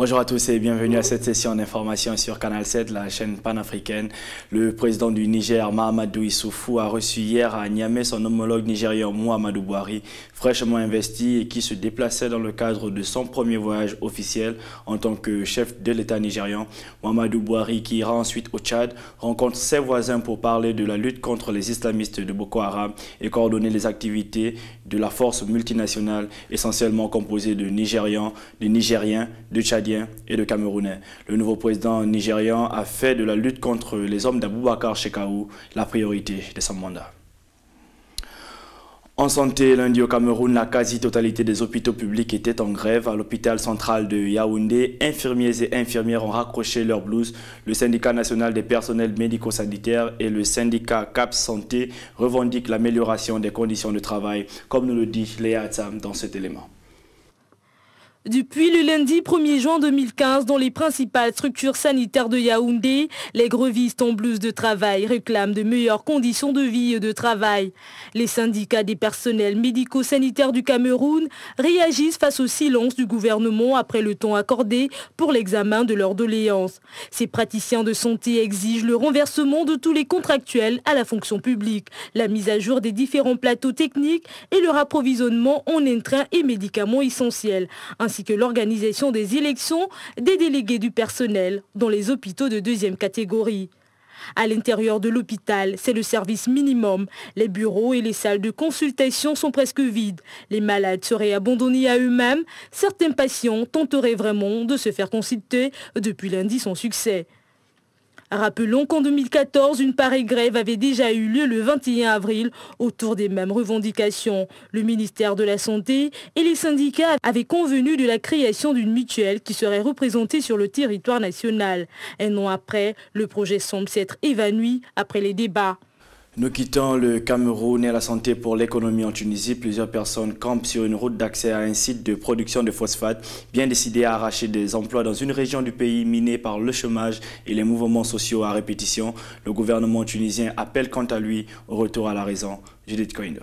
Bonjour à tous et bienvenue à cette session d'information sur Canal 7, la chaîne panafricaine. Le président du Niger, Mahamadou Issoufou, a reçu hier à Niamey son homologue nigérien Muhammadu Buhari, fraîchement investi et qui se déplaçait dans le cadre de son premier voyage officiel en tant que chef de l'État nigérian. Muhammadu Buhari, qui ira ensuite au Tchad, rencontre ses voisins pour parler de la lutte contre les islamistes de Boko Haram et coordonner les activités de la force multinationale essentiellement composée de Nigérians, de Nigériens, de Tchadiens et de Camerounais. Le nouveau président nigérian a fait de la lutte contre les hommes d'Aboubacar Shekau la priorité de son mandat. En santé, lundi au Cameroun, la quasi-totalité des hôpitaux publics étaient en grève. À l'hôpital central de Yaoundé, infirmiers et infirmières ont raccroché leur blouse. Le syndicat national des personnels médico-sanitaires et le syndicat CAP Santé revendiquent l'amélioration des conditions de travail, comme nous le dit Léa Atsam dans cet élément. Depuis le lundi 1er juin 2015, dans les principales structures sanitaires de Yaoundé, les grévistes en blouse de travail réclament de meilleures conditions de vie et de travail. Les syndicats des personnels médico-sanitaires du Cameroun réagissent face au silence du gouvernement après le temps accordé pour l'examen de leurs doléances. Ces praticiens de santé exigent le renversement de tous les contractuels à la fonction publique, la mise à jour des différents plateaux techniques et leur approvisionnement en intrants et médicaments essentiels, ainsi que l'organisation des élections des délégués du personnel dans les hôpitaux de deuxième catégorie. À l'intérieur de l'hôpital, c'est le service minimum. Les bureaux et les salles de consultation sont presque vides. Les malades seraient abandonnés à eux-mêmes. Certains patients tenteraient vraiment de se faire consulter depuis lundi sans succès. Rappelons qu'en 2014, une pareille grève avait déjà eu lieu le 21 avril autour des mêmes revendications. Le ministère de la Santé et les syndicats avaient convenu de la création d'une mutuelle qui serait représentée sur le territoire national. Un an après, le projet semble s'être évanoui après les débats. Nous quittons le Cameroun et la santé pour l'économie en Tunisie. Plusieurs personnes campent sur une route d'accès à un site de production de phosphate, bien décidé à arracher des emplois dans une région du pays minée par le chômage et les mouvements sociaux à répétition. Le gouvernement tunisien appelle quant à lui au retour à la raison. Judith Koindo.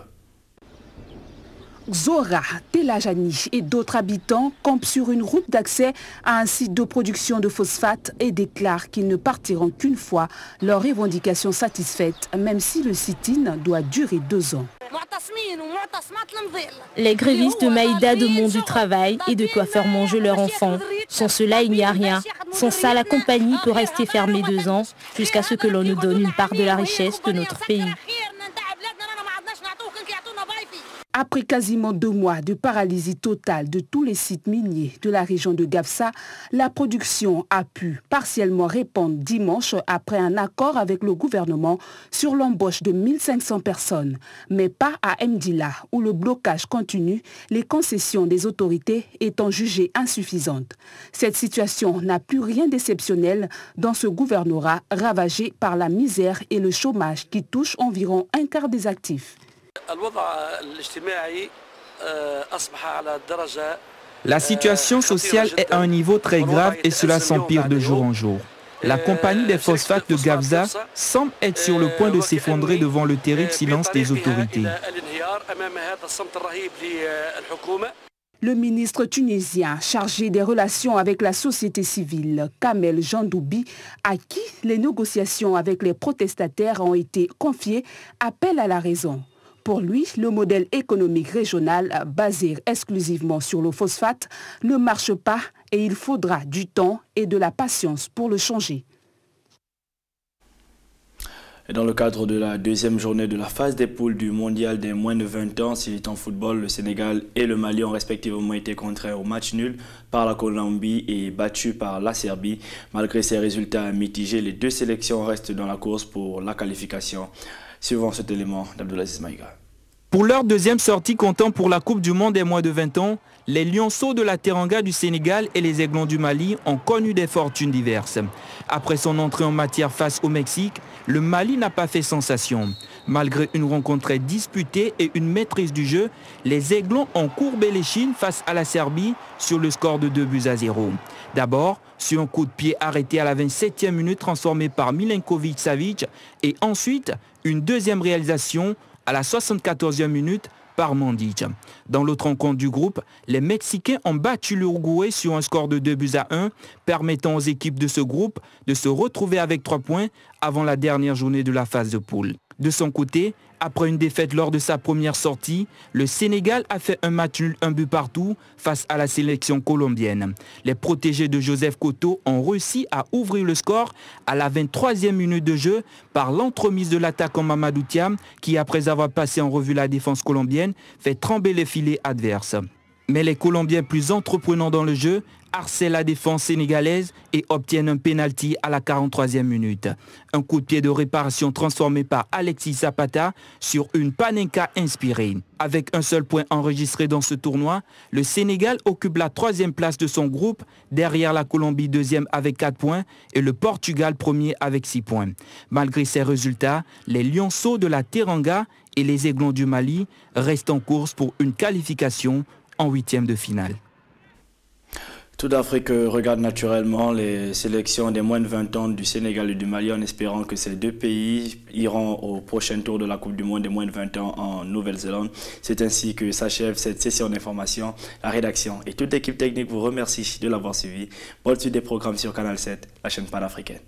Zora, Telajani et d'autres habitants campent sur une route d'accès à un site de production de phosphate et déclarent qu'ils ne partiront qu'une fois leurs revendications satisfaites, même si le sit-in doit durer 2 ans. Les grévistes de Maïda demandent du travail et de quoi faire manger leurs enfants. Sans cela, il n'y a rien. Sans ça, la compagnie peut rester fermée 2 ans jusqu'à ce que l'on nous donne une part de la richesse de notre pays. Après quasiment 2 mois de paralysie totale de tous les sites miniers de la région de Gafsa, la production a pu partiellement reprendre dimanche après un accord avec le gouvernement sur l'embauche de 1500 personnes. Mais pas à Mdila, où le blocage continue, les concessions des autorités étant jugées insuffisantes. Cette situation n'a plus rien d'exceptionnel dans ce gouvernorat ravagé par la misère et le chômage qui touche environ un quart des actifs. La situation sociale est à un niveau très grave et cela s'empire de jour en jour. La compagnie des phosphates de Gafsa semble être sur le point de s'effondrer devant le terrible silence des autorités. Le ministre tunisien chargé des relations avec la société civile, Kamel Jandoubi, à qui les négociations avec les protestataires ont été confiées, appelle à la raison. Pour lui, le modèle économique régional basé exclusivement sur le phosphate ne marche pas et il faudra du temps et de la patience pour le changer. Dans le cadre de la 2e journée de la phase des poules du mondial des moins de 20 ans, c'est en football, le Sénégal et le Mali ont respectivement été contraints au match nul par la Colombie et battus par la Serbie. Malgré ces résultats mitigés, les 2 sélections restent dans la course pour la qualification. Suivant cet élément d'Abdoulaziz Maïga. Pour leur 2e sortie comptant pour la Coupe du Monde des moins de 20 ans, les Lionceaux de la Teranga du Sénégal et les Aiglons du Mali ont connu des fortunes diverses. Après son entrée en matière face au Mexique, le Mali n'a pas fait sensation. Malgré une rencontre très disputée et une maîtrise du jeu, les Aiglons ont courbé l'échine face à la Serbie sur le score de 2-0. D'abord, sur un coup de pied arrêté à la 27e minute transformé par Milenkovic Savic et ensuite une 2e réalisation à la 74e minute par Mandic. Dans l'autre rencontre du groupe, les Mexicains ont battu l'Uruguay sur un score de 2-1, permettant aux équipes de ce groupe de se retrouver avec 3 points avant la dernière journée de la phase de poule. De son côté, après une défaite lors de sa première sortie, le Sénégal a fait un match nul 1 but partout face à la sélection colombienne. Les protégés de Joseph Koto ont réussi à ouvrir le score à la 23e minute de jeu par l'entremise de l'attaquant Mamadou Thiam qui, après avoir passé en revue la défense colombienne, fait trembler les filets adverses. Mais les Colombiens plus entreprenants dans le jeu harcèlent la défense sénégalaise et obtiennent un pénalty à la 43e minute. Un coup de pied de réparation transformé par Alexis Zapata sur une Panenka inspirée. Avec un seul point enregistré dans ce tournoi, le Sénégal occupe la 3e place de son groupe, derrière la Colombie 2e avec 4 points et le Portugal 1er avec 6 points. Malgré ces résultats, les Lionceaux de la Teranga et les Aiglons du Mali restent en course pour une qualification en 8e de finale. Tout d'Afrique regarde naturellement les sélections des moins de 20 ans du Sénégal et du Mali en espérant que ces deux pays iront au prochain tour de la Coupe du Monde des moins de 20 ans en Nouvelle-Zélande. C'est ainsi que s'achève cette session d'information. La rédaction et toute l'équipe technique vous remercie de l'avoir suivi. Bonne suite des programmes sur Canal 7, la chaîne panafricaine.